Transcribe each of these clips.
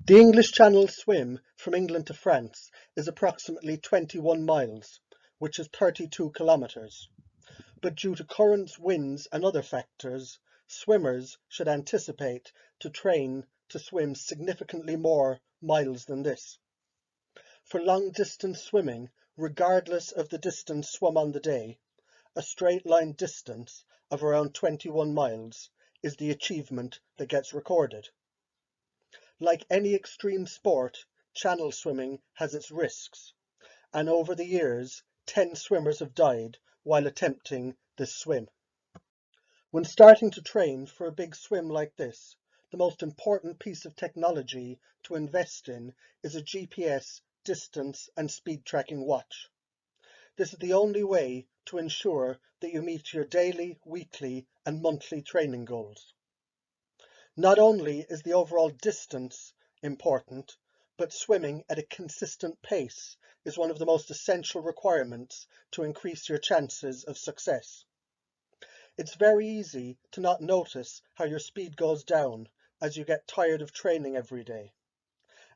The English Channel swim from England to France is approximately 21 miles, which is 32 kilometres. But due to currents, winds and other factors, swimmers should anticipate to train to swim significantly more miles than this. For long-distance swimming, regardless of the distance swum on the day, a straight-line distance of around 21 miles is the achievement that gets recorded. Like any extreme sport, channel swimming has its risks, and over the years, 10 swimmers have died while attempting this swim. When starting to train for a big swim like this, the most important piece of technology to invest in is a GPS distance and speed tracking watch. This is the only way to ensure that you meet your daily, weekly and monthly training goals. Not only is the overall distance important, but swimming at a consistent pace is one of the most essential requirements to increase your chances of success. It's very easy to not notice how your speed goes down as you get tired of training every day,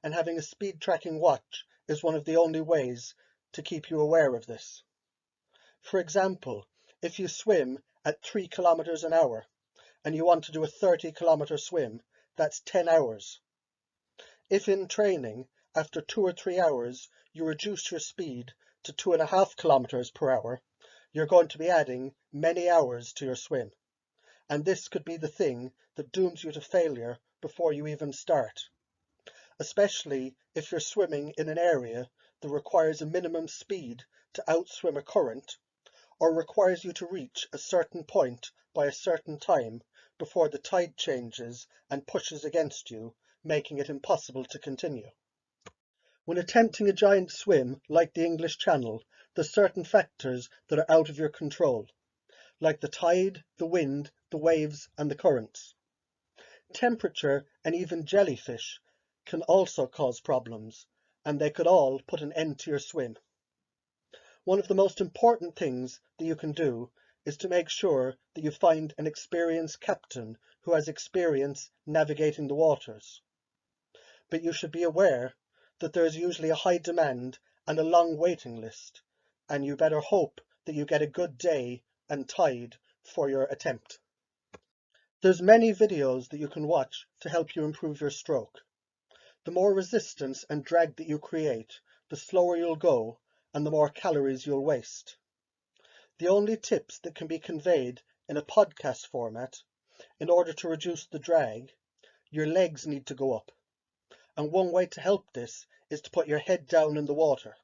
and having a speed tracking watch is one of the only ways to keep you aware of this. For example, if you swim at 3 kilometers an hour and you want to do a 30-kilometer swim, that's 10 hours. If in training, after 2 or 3 hours, you reduce your speed to 2.5 kilometers per hour, you're going to be adding many hours to your swim. And this could be the thing that dooms you to failure before you even start, especially if you're swimming in an area that requires a minimum speed to outswim a current, or requires you to reach a certain point by a certain time before the tide changes and pushes against you, making it impossible to continue. When attempting a giant swim like the English Channel, there's certain factors that are out of your control, like the tide, the wind, the waves and the currents. Temperature and even jellyfish can also cause problems, and they could all put an end to your swim. One of the most important things that you can do is to make sure that you find an experienced captain who has experience navigating the waters. But you should be aware that there is usually a high demand and a long waiting list, and you better hope that you get a good day and tide for your attempt. There's many videos that you can watch to help you improve your stroke. The more resistance and drag that you create, the slower you'll go and the more calories you'll waste. The only tips that can be conveyed in a podcast format, in order to reduce the drag, your legs need to go up. And one way to help this is to put your head down in the water.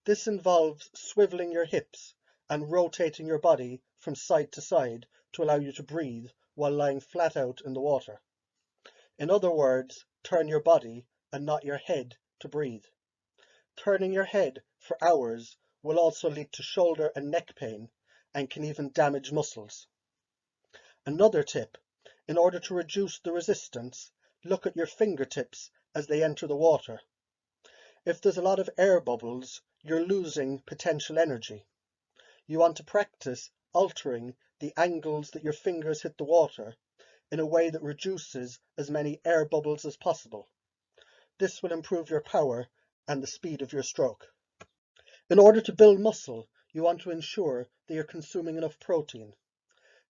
This involves swiveling your hips and rotating your body from side to side to allow you to breathe while lying flat out in the water. In other words, turn your body and not your head to breathe. Turning your head for hours will also lead to shoulder and neck pain and can even damage muscles. Another tip, in order to reduce the resistance, look at your fingertips as they enter the water. If there's a lot of air bubbles, you're losing potential energy. You want to practice altering the angles that your fingers hit the water in a way that reduces as many air bubbles as possible. This will improve your power and the speed of your stroke. In order to build muscle, you want to ensure that you're consuming enough protein.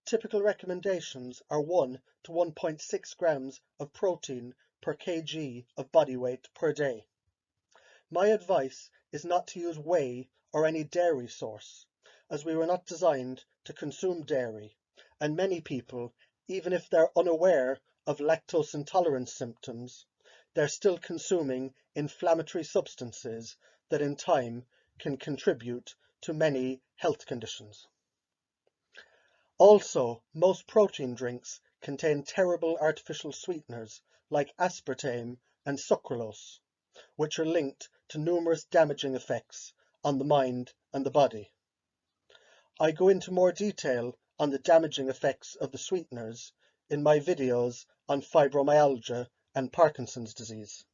Typical recommendations are 1 to 1.6 grams of protein per kg of body weight per day. My advice is not to use whey or any dairy source, as we were not designed to consume dairy, and many people, even if they're unaware of lactose intolerance symptoms, they're still consuming inflammatory substances that in time can contribute to many health conditions. Also, most protein drinks contain terrible artificial sweeteners like aspartame and sucralose, which are linked to numerous damaging effects on the mind and the body. I go into more detail on the damaging effects of the sweeteners in my videos on fibromyalgia and Parkinson's disease.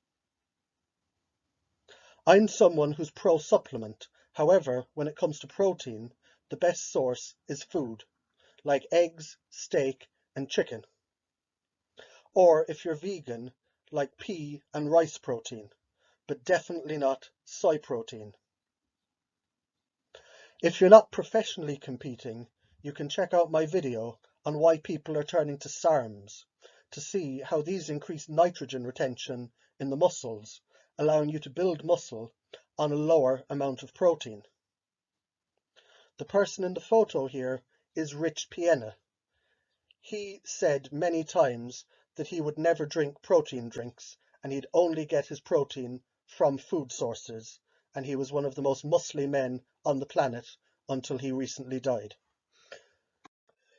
I'm someone who's pro-supplement. However, when it comes to protein, the best source is food, like eggs, steak, and chicken. Or if you're vegan, like pea and rice protein, but definitely not soy protein. If you're not professionally competing, you can check out my video on why people are turning to SARMs to see how these increase nitrogen retention in the muscles, allowing you to build muscle on a lower amount of protein. The person in the photo here is Rich Piana. He said many times that he would never drink protein drinks and he'd only get his protein from food sources, and he was one of the most muscly men on the planet until he recently died.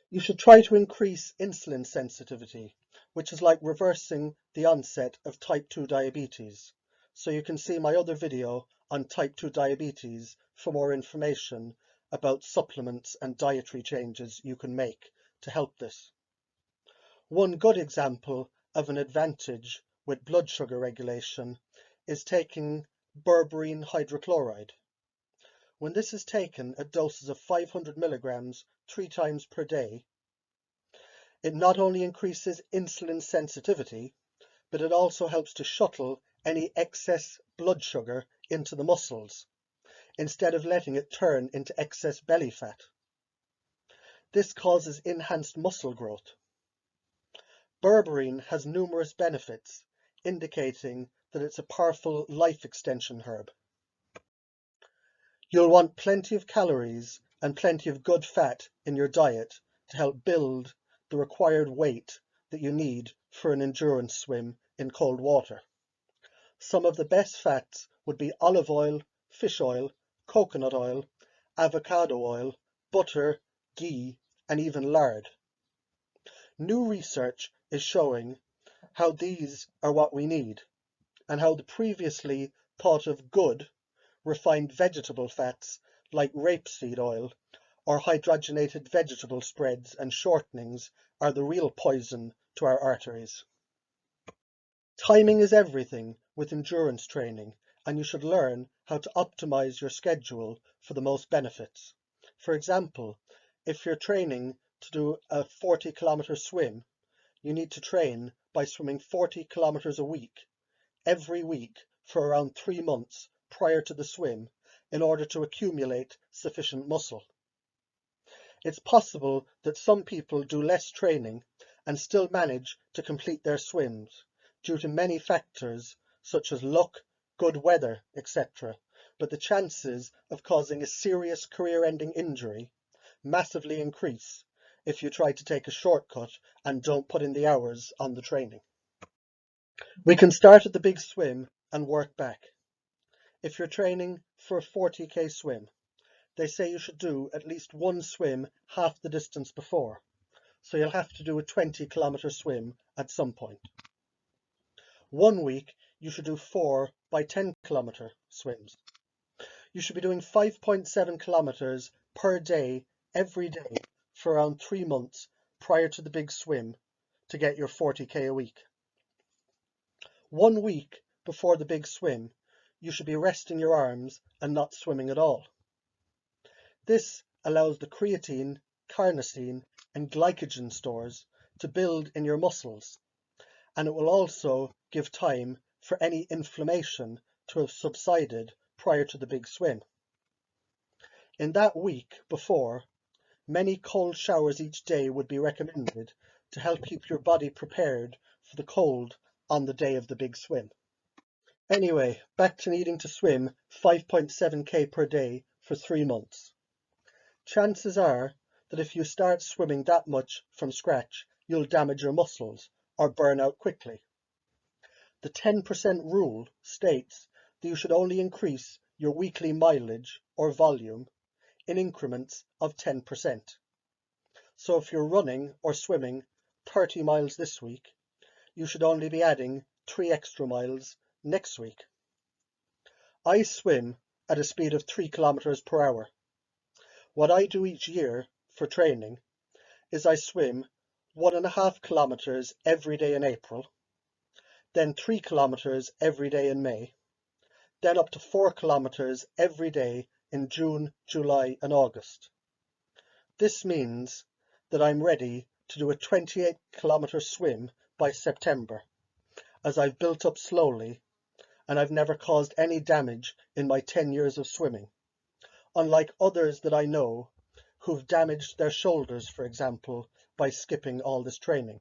You should try to increase insulin sensitivity, which is like reversing the onset of type 2 diabetes. So you can see my other video on type 2 diabetes for more information about supplements and dietary changes you can make to help this. One good example of an advantage with blood sugar regulation is taking berberine hydrochloride. When this is taken at doses of 500 milligrams 3 times per day, it not only increases insulin sensitivity, but it also helps to shuttle any excess blood sugar into the muscles, instead of letting it turn into excess belly fat. This causes enhanced muscle growth. Berberine has numerous benefits, indicating that it's a powerful life extension herb. You'll want plenty of calories and plenty of good fat in your diet to help build the required weight that you need for an endurance swim in cold water. Some of the best fats would be olive oil, fish oil, coconut oil, avocado oil, butter, ghee, and even lard. New research is showing how these are what we need, and how the previously thought of good refined vegetable fats like rapeseed oil or hydrogenated vegetable spreads and shortenings are the real poison to our arteries. Timing is everything with endurance training, and you should learn how to optimize your schedule for the most benefits. For example, if you're training to do a 40-kilometer swim, you need to train by swimming 40 kilometers a week, every week for around 3 months prior to the swim in order to accumulate sufficient muscle. It's possible that some people do less training and still manage to complete their swims due to many factors such as luck, good weather, etc. But the chances of causing a serious career-ending injury massively increase if you try to take a shortcut and don't put in the hours on the training. We can start at the big swim and work back. If you're training for a 40k swim, they say you should do at least one swim half the distance before, so you'll have to do a 20-kilometer swim at some point. 1 week you should do 4 by 10-kilometer swims. You should be doing 5.7 kilometers per day every day for around 3 months prior to the big swim to get your 40k a week. 1 week before the big swim, you should be resting your arms and not swimming at all. This allows the creatine, carnosine, and glycogen stores to build in your muscles, and it will also give time for any inflammation to have subsided prior to the big swim. In that week before, many cold showers each day would be recommended to help keep your body prepared for the cold on the day of the big swim. Anyway, back to needing to swim 5.7k per day for 3 months. Chances are that if you start swimming that much from scratch, you'll damage your muscles or burn out quickly. The 10% rule states that you should only increase your weekly mileage or volume in increments of 10%. So if you're running or swimming 30 miles this week, you should only be adding 3 extra miles next week. I swim at a speed of 3 kilometers per hour. What I do each year for training is I swim 1.5 kilometers every day in April, then 3 kilometers every day in May, then up to 4 kilometers every day in June, July and August. This means that I'm ready to do a 28-kilometer swim by September, as I've built up slowly and I've never caused any damage in my 10 years of swimming, unlike others that I know who've damaged their shoulders, for example, by skipping all this training.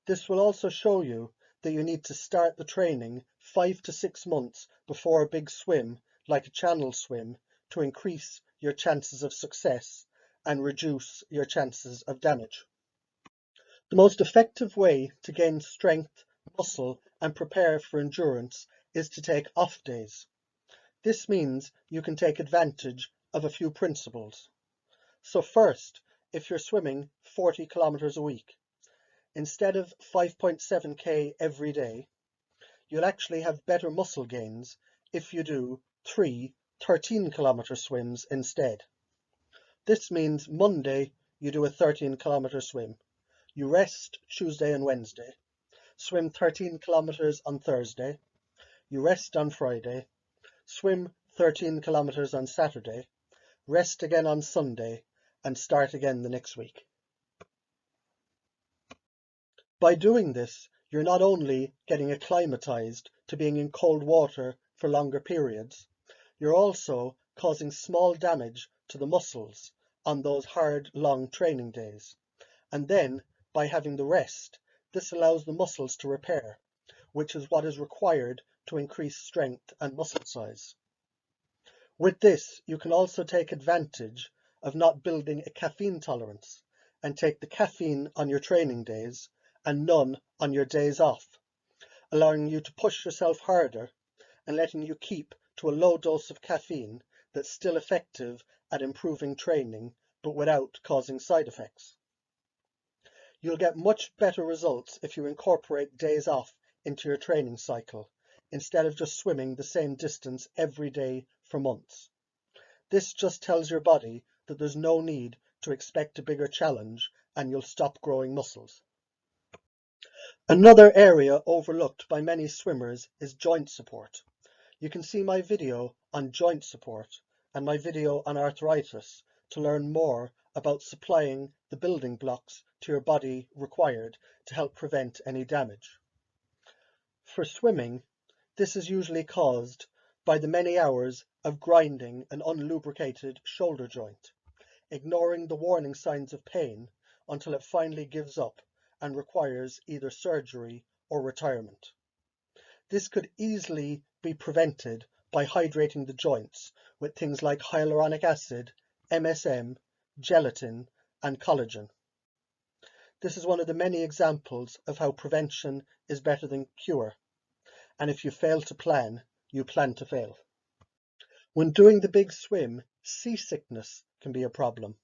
This will also show you that you need to start the training 5 to 6 months before a big swim, like a channel swim, to increase your chances of success and reduce your chances of damage. The most effective way to gain strength, muscle, and prepare for endurance is to take off days. This means you can take advantage of a few principles. So first, if you're swimming 40 kilometers a week, instead of 5.7k every day, you'll actually have better muscle gains if you do 3 13-kilometer swims instead. This means Monday you do a 13-kilometer swim. You rest Tuesday and Wednesday, swim 13 kilometers on Thursday, you rest on Friday, swim 13 kilometers on Saturday, rest again on Sunday, and start again the next week. By doing this, you're not only getting acclimatized to being in cold water for longer periods, you're also causing small damage to the muscles on those hard, long training days. And then, by having the rest, this allows the muscles to repair, which is what is required to increase strength and muscle size. With this, you can also take advantage of not building a caffeine tolerance and take the caffeine on your training days and none on your days off, allowing you to push yourself harder and letting you keep to a low dose of caffeine that's still effective at improving training but without causing side effects. You'll get much better results if you incorporate days off into your training cycle, instead of just swimming the same distance every day for months. This just tells your body that there's no need to expect a bigger challenge and you'll stop growing muscles. Another area overlooked by many swimmers is joint support. You can see my video on joint support and my video on arthritis to learn more about supplying the building blocks to your body required to help prevent any damage. For swimming, this is usually caused by the many hours of grinding an unlubricated shoulder joint, ignoring the warning signs of pain until it finally gives up and requires either surgery or retirement. This could easily be prevented by hydrating the joints with things like hyaluronic acid, MSM, gelatin, and collagen. This is one of the many examples of how prevention is better than cure, and if you fail to plan, you plan to fail. When doing the big swim, seasickness can be a problem.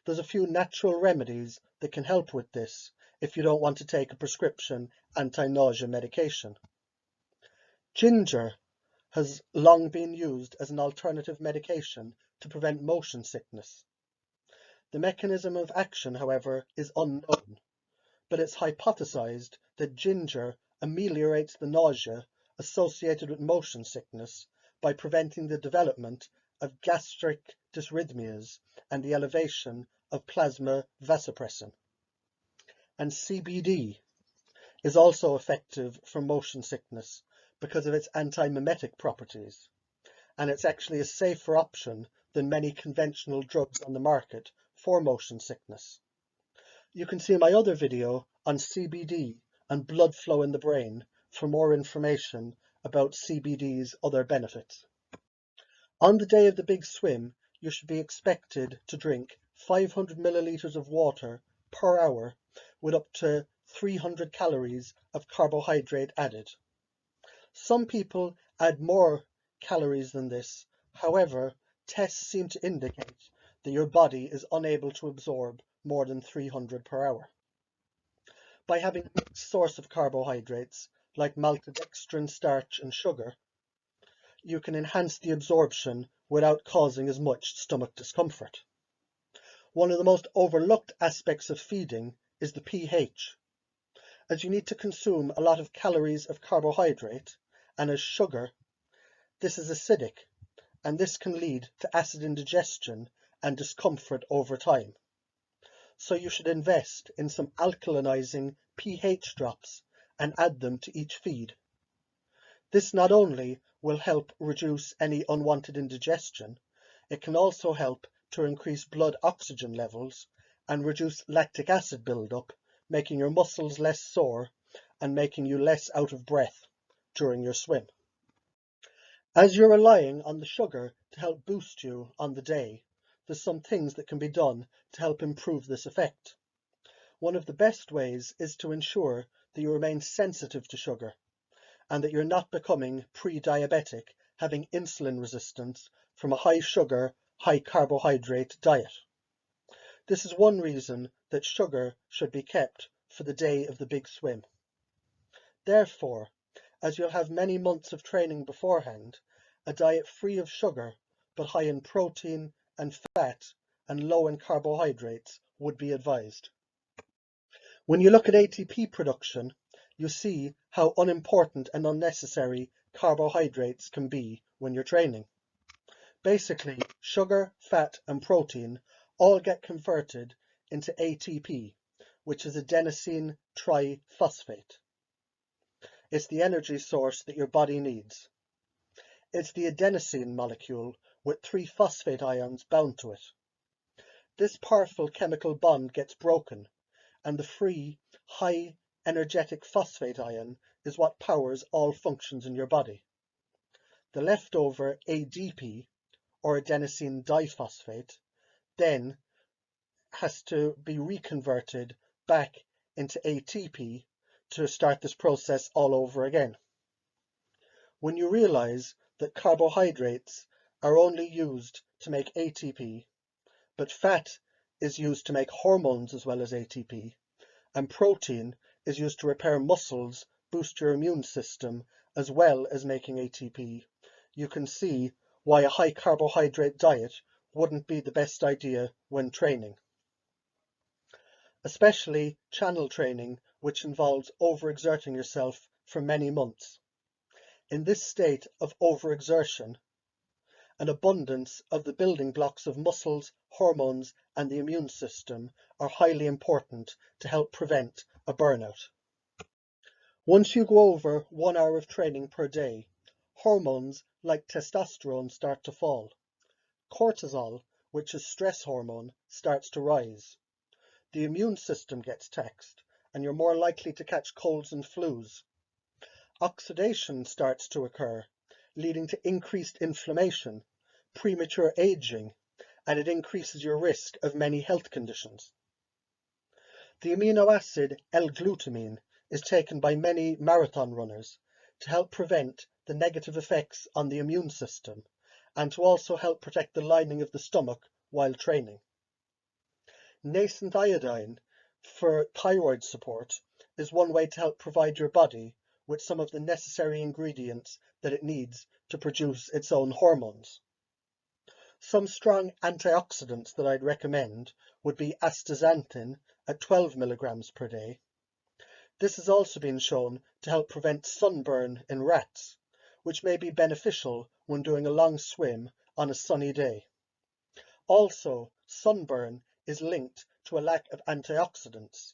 There's a few natural remedies that can help with this if you don't want to take a prescription anti-nausea medication. Ginger has long been used as an alternative medication to prevent motion sickness. The mechanism of action, however, is unknown, but it's hypothesized that ginger ameliorates the nausea associated with motion sickness by preventing the development of gastric dysrhythmias and the elevation of plasma vasopressin. And CBD is also effective for motion sickness because of its antimimetic properties, and it's actually a safer option than many conventional drugs on the market for motion sickness. You can see my other video on CBD and blood flow in the brain for more information about CBD's other benefits. On the day of the big swim, you should be expected to drink 500 milliliters of water per hour with up to 300 calories of carbohydrate added. Some people add more calories than this. However, tests seem to indicate that your body is unable to absorb more than 300 per hour. By having a mixed source of carbohydrates, like maltodextrin, starch and sugar, you can enhance the absorption without causing as much stomach discomfort. One of the most overlooked aspects of feeding is the pH. As you need to consume a lot of calories of carbohydrate, and as sugar, this is acidic, and this can lead to acid indigestion and discomfort over time. So you should invest in some alkalinizing pH drops and add them to each feed. This not only will help reduce any unwanted indigestion, it can also help to increase blood oxygen levels and reduce lactic acid buildup, making your muscles less sore and making you less out of breath during your swim. As you're relying on the sugar to help boost you on the day, there's some things that can be done to help improve this effect. One of the best ways is to ensure that you remain sensitive to sugar and that you're not becoming pre-diabetic, having insulin resistance from a high sugar, high carbohydrate diet. This is one reason that sugar should be kept for the day of the big swim. Therefore, as you'll have many months of training beforehand, a diet free of sugar but high in protein and fat and low in carbohydrates would be advised. When you look at ATP production, you see how unimportant and unnecessary carbohydrates can be when you're training. Basically, sugar, fat and protein all get converted into ATP, which is adenosine triphosphate. It's the energy source that your body needs. It's the adenosine molecule with 3 phosphate ions bound to it. This powerful chemical bond gets broken, and the free, high energetic phosphate ion is what powers all functions in your body. The leftover ADP, or adenosine diphosphate, then has to be reconverted back into ATP to start this process all over again. When you realize that carbohydrates are only used to make ATP, but fat is used to make hormones as well as ATP, and protein is used to repair muscles, boost your immune system, as well as making ATP, you can see why a high carbohydrate diet wouldn't be the best idea when training. Especially channel training, which involves overexerting yourself for many months. In this state of overexertion, an abundance of the building blocks of muscles, hormones, and the immune system are highly important to help prevent a burnout. Once you go over 1 hour of training per day, hormones like testosterone start to fall. Cortisol, which is stress hormone, starts to rise. The immune system gets taxed, and you're more likely to catch colds and flus. Oxidation starts to occur, leading to increased inflammation, premature aging, and it increases your risk of many health conditions. The amino acid L-glutamine is taken by many marathon runners to help prevent the negative effects on the immune system and to also help protect the lining of the stomach while training. Nascent iodine for thyroid support is one way to help provide your body with some of the necessary ingredients that it needs to produce its own hormones. Some strong antioxidants that I'd recommend would be astaxanthin at 12 milligrams per day. This has also been shown to help prevent sunburn in rats, which may be beneficial when doing a long swim on a sunny day. Also, sunburn is linked to a lack of antioxidants,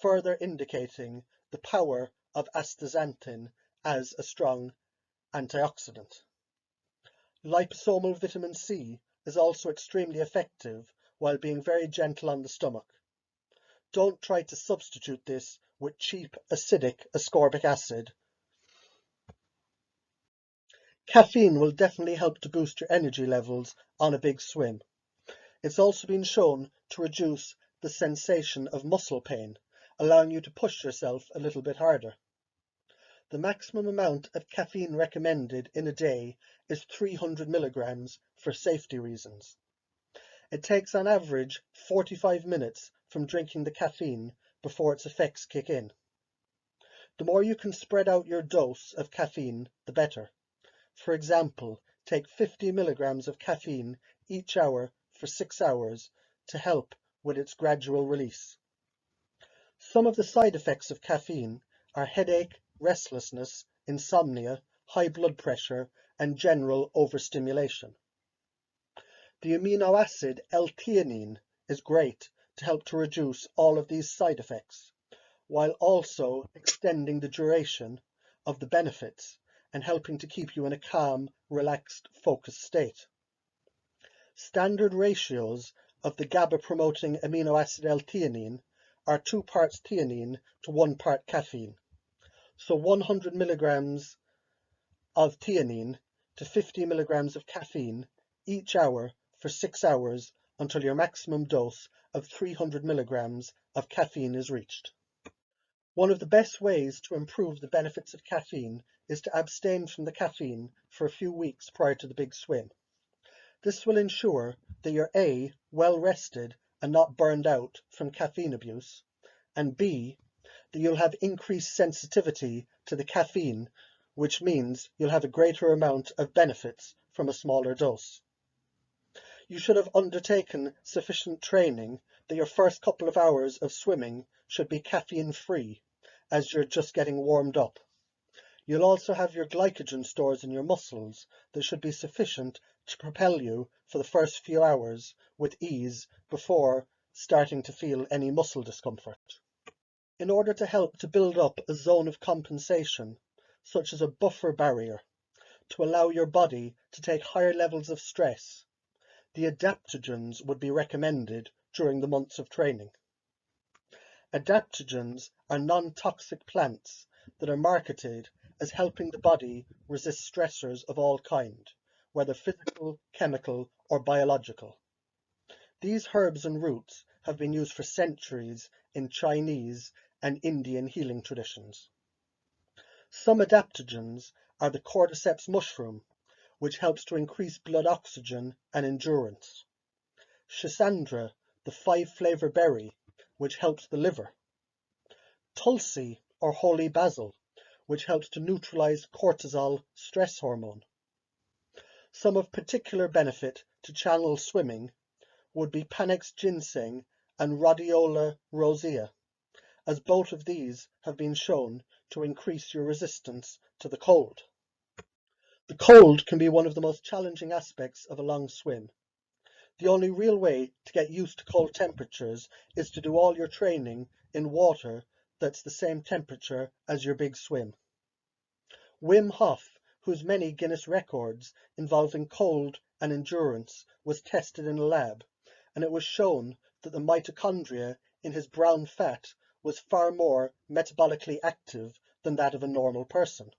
further indicating the power of astaxanthin as a strong antioxidant. Liposomal vitamin C is also extremely effective while being very gentle on the stomach. Don't try to substitute this with cheap acidic ascorbic acid. Caffeine will definitely help to boost your energy levels on a big swim. It's also been shown to reduce the sensation of muscle pain, allowing you to push yourself a little bit harder. The maximum amount of caffeine recommended in a day is 300 milligrams for safety reasons. It takes on average 45 minutes from drinking the caffeine before its effects kick in. The more you can spread out your dose of caffeine, the better. For example, take 50 milligrams of caffeine each hour for 6 hours to help with its gradual release. Some of the side effects of caffeine are headache, restlessness, insomnia, high blood pressure, and general overstimulation. The amino acid L-theanine is great to help to reduce all of these side effects, while also extending the duration of the benefits and helping to keep you in a calm, relaxed, focused state. Standard ratios of the GABA-promoting amino acid L-theanine are 2 parts theanine to 1 part caffeine. So 100 milligrams of theanine to 50 milligrams of caffeine each hour for 6 hours until your maximum dose of 300 milligrams of caffeine is reached. One of the best ways to improve the benefits of caffeine is to abstain from the caffeine for a few weeks prior to the big swim. This will ensure that you're A, well rested and not burned out from caffeine abuse, and B, that you'll have increased sensitivity to the caffeine, which means you'll have a greater amount of benefits from a smaller dose. You should have undertaken sufficient training that your first couple of hours of swimming should be caffeine-free, as you're just getting warmed up. You'll also have your glycogen stores in your muscles that should be sufficient to propel you for the first few hours with ease before starting to feel any muscle discomfort. In order to help to build up a zone of compensation, such as a buffer barrier, to allow your body to take higher levels of stress, the adaptogens would be recommended during the months of training. Adaptogens are non-toxic plants that are marketed as helping the body resist stressors of all kind, whether physical, chemical, or biological. These herbs and roots have been used for centuries in Chinese and Indian healing traditions. Some adaptogens are the cordyceps mushroom, which helps to increase blood oxygen and endurance. Schisandra, the 5-flavor berry, which helps the liver. Tulsi, or holy basil, which helps to neutralize cortisol stress hormone. Some of particular benefit to channel swimming would be Panax ginseng and Rhodiola rosea, as both of these have been shown to increase your resistance to the cold. The cold can be one of the most challenging aspects of a long swim. The only real way to get used to cold temperatures is to do all your training in water that's the same temperature as your big swim. Wim Hof, whose many Guinness records involving cold and endurance was tested in a lab, and it was shown that the mitochondria in his brown fat was far more metabolically active than that of a normal person.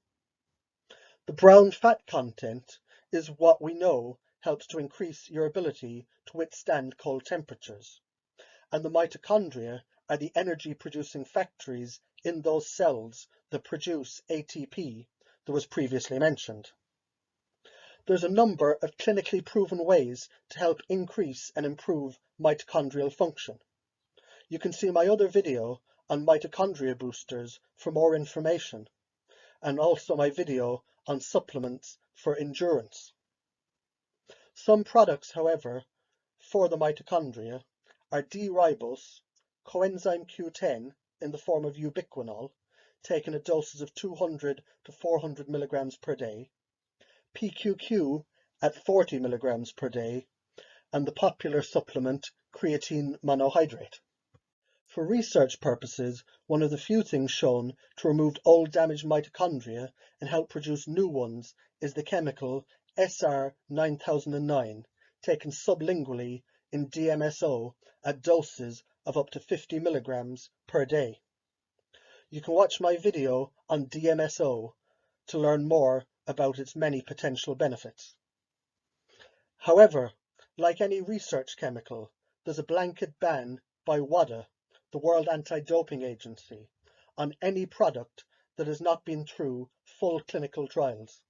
The brown fat content is what we know helps to increase your ability to withstand cold temperatures, and the mitochondria are the energy-producing factories in those cells that produce ATP that was previously mentioned. There's a number of clinically proven ways to help increase and improve mitochondrial function. You can see my other video on mitochondria boosters for more information, and also my video on supplements for endurance. Some products, however, for the mitochondria are D-ribose, coenzyme Q10 in the form of ubiquinol, taken at doses of 200 to 400 milligrams per day, PQQ at 40 milligrams per day, and the popular supplement creatine monohydrate. For research purposes, one of the few things shown to remove old damaged mitochondria and help produce new ones is the chemical SR9009, taken sublingually in DMSO at doses of up to 50 milligrams per day. You can watch my video on DMSO to learn more about its many potential benefits. However, like any research chemical, there's a blanket ban by WADA, the World Anti-Doping Agency, on any product that has not been through full clinical trials.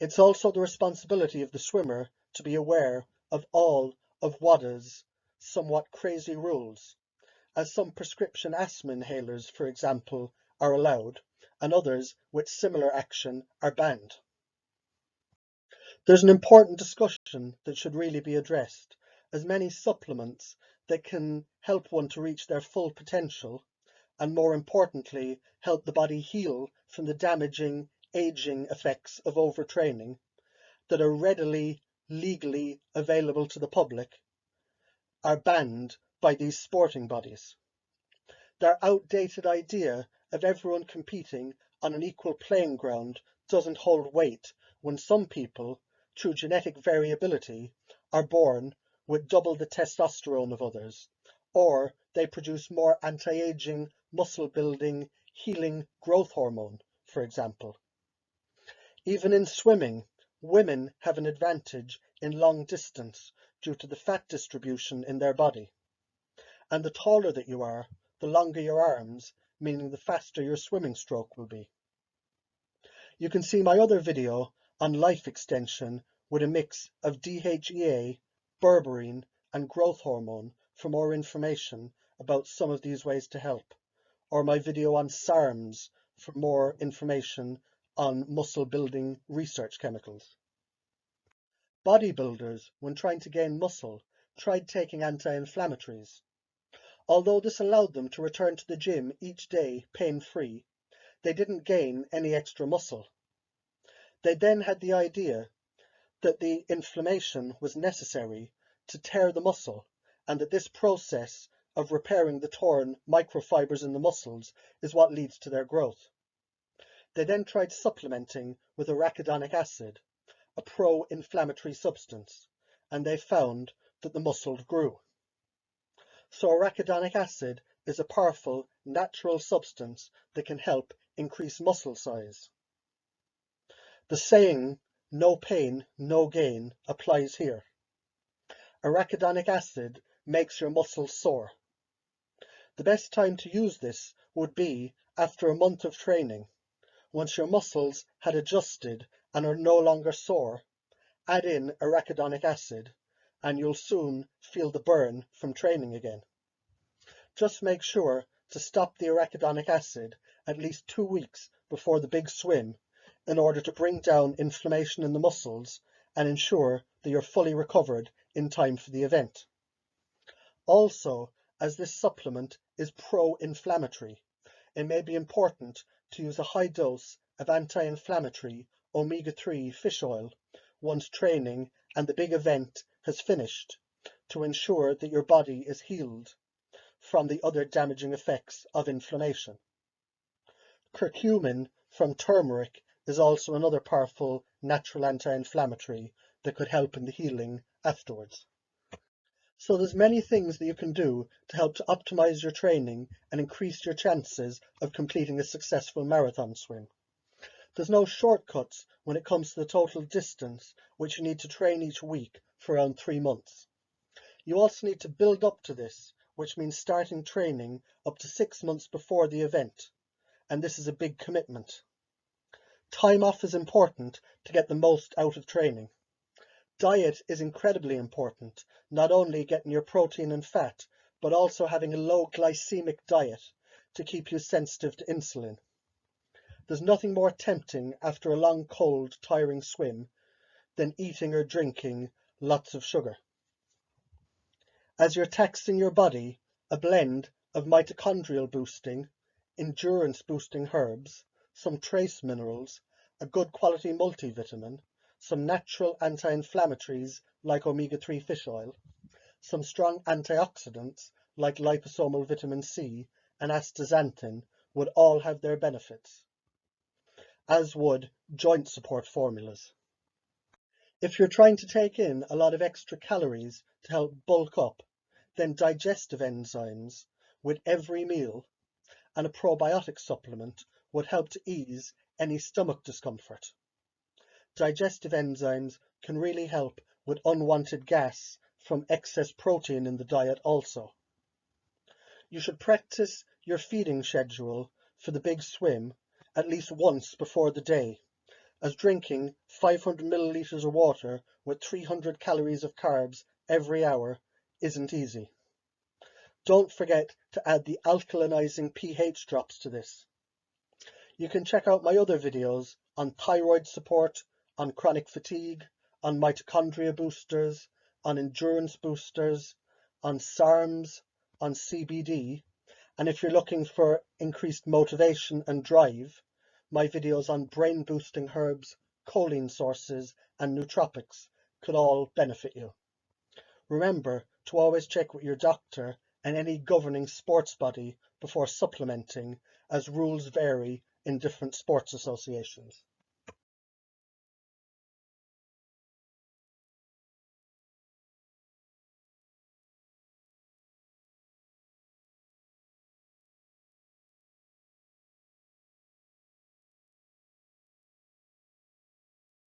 It's also the responsibility of the swimmer to be aware of all of WADA's somewhat crazy rules, as some prescription asthma inhalers, for example, are allowed, and others with similar action are banned. There's an important discussion that should really be addressed, as many supplements that can help one to reach their full potential, and more importantly, help the body heal from the damaging, aging effects of overtraining, that are readily, legally available to the public, are banned by these sporting bodies. Their outdated idea of everyone competing on an equal playing ground doesn't hold weight when some people, through genetic variability, are born with double the testosterone of others, or they produce more anti-aging, muscle-building, healing growth hormone, for example. Even in swimming, women have an advantage in long distance due to the fat distribution in their body. And the taller that you are, the longer your arms, meaning the faster your swimming stroke will be. You can see my other video on life extension with a mix of DHEA, berberine, and growth hormone for more information about some of these ways to help, or my video on SARMs for more information on muscle building research chemicals. Bodybuilders, when trying to gain muscle, tried taking anti-inflammatories. Although this allowed them to return to the gym each day pain-free, they didn't gain any extra muscle. They then had the idea that the inflammation was necessary to tear the muscle, and that this process of repairing the torn microfibers in the muscles is what leads to their growth. They then tried supplementing with arachidonic acid, a pro-inflammatory substance, and they found that the muscles grew. So arachidonic acid is a powerful natural substance that can help increase muscle size. The saying, no pain, no gain, applies here. Arachidonic acid makes your muscles sore. The best time to use this would be after a month of training. Once your muscles had adjusted and are no longer sore, add in arachidonic acid and you'll soon feel the burn from training again. Just make sure to stop the arachidonic acid at least 2 weeks before the big swim in order to bring down inflammation in the muscles and ensure that you're fully recovered in time for the event. Also, as this supplement is pro-inflammatory, it may be important to use a high dose of anti-inflammatory omega-3 fish oil once training and the big event has finished to ensure that your body is healed from the other damaging effects of inflammation. Curcumin from turmeric is also another powerful natural anti-inflammatory that could help in the healing afterwards. So there's many things that you can do to help to optimize your training and increase your chances of completing a successful marathon swim. There's no shortcuts when it comes to the total distance which you need to train each week for around 3 months. You also need to build up to this, which means starting training up to 6 months before the event, and this is a big commitment. Time off is important to get the most out of training. Diet is incredibly important, not only getting your protein and fat, but also having a low glycemic diet to keep you sensitive to insulin. There's nothing more tempting after a long, cold, tiring swim than eating or drinking lots of sugar. As you're taxing your body, a blend of mitochondrial boosting, endurance boosting herbs, some trace minerals, a good quality multivitamin, some natural anti-inflammatories like omega-3 fish oil, some strong antioxidants like liposomal vitamin C and astaxanthin would all have their benefits, as would joint support formulas. If you're trying to take in a lot of extra calories to help bulk up, then digestive enzymes with every meal and a probiotic supplement would help to ease any stomach discomfort. Digestive enzymes can really help with unwanted gas from excess protein in the diet also. You should practice your feeding schedule for the big swim at least once before the day, as drinking 500 milliliters of water with 300 calories of carbs every hour isn't easy. Don't forget to add the alkalinizing pH drops to this. You can check out my other videos on thyroid support, on chronic fatigue, on mitochondria boosters, on endurance boosters, on SARMs, on CBD, and if you're looking for increased motivation and drive, my videos on brain boosting herbs, choline sources, and nootropics could all benefit you. Remember to always check with your doctor and any governing sports body before supplementing, as rules vary in different sports associations.